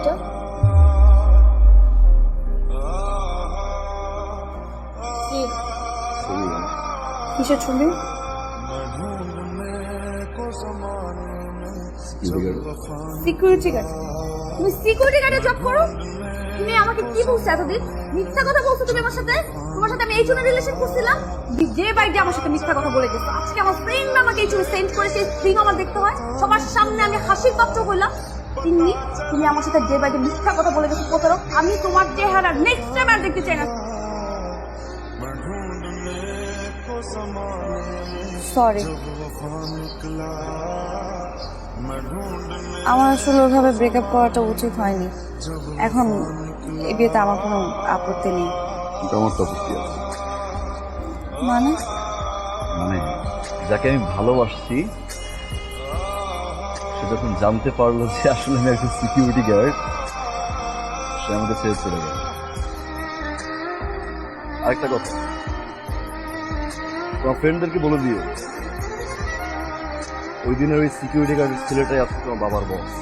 এটা? কি? কিসের ছবি? Security guard. তুমি সিকিউরিটি গার্ডে জব করো? তুমি আমাকে কি বলছো এতদিন? মিথ্যা কথা বলছো তুমি আমার সাথে। তোমার সাথে আমি এই জন্য রিলেশন করছিলাম যে বাইরে আমার সাথে মিথ্যা কথা বলে গেছো। আজকে আমার ফ্রেন্ড আমাকে এই ছবি সেন্ড করেছে, স্ক্রিন আমার দেখতে হয় সবার সামনে, আমি হাসির পাত্র হইলাম। তুমি আমার সাথে যে বাইরে মিথ্যা কথা বলে গেছো প্রতারক, আমি তোমার চেহারা নেক্সট টাইম আর দেখতে চাই না। সরি, আমার আসলে ওইভাবে ব্রেকআপ করাটা উচিত হয়নি। এখন এই বিয়েতে আমার কোনো আপত্তি নেই। আমার তো আপত্তি আছে। মানে মানে যাকে আমি ভালোবাসছি সে যখন জানতে পারলো যে আসলে আমি একজন সিকিউরিটি গার্ড, সে আমাকে ছেড়ে চলে গেল। আরেকটা কথা, তোমার ফ্রেন্ডদেরকে বলে দিও ওই দিনের ওই সিকিউরিটি গার্ডের ছেলেটাই আজকে তোমার বাবার বস।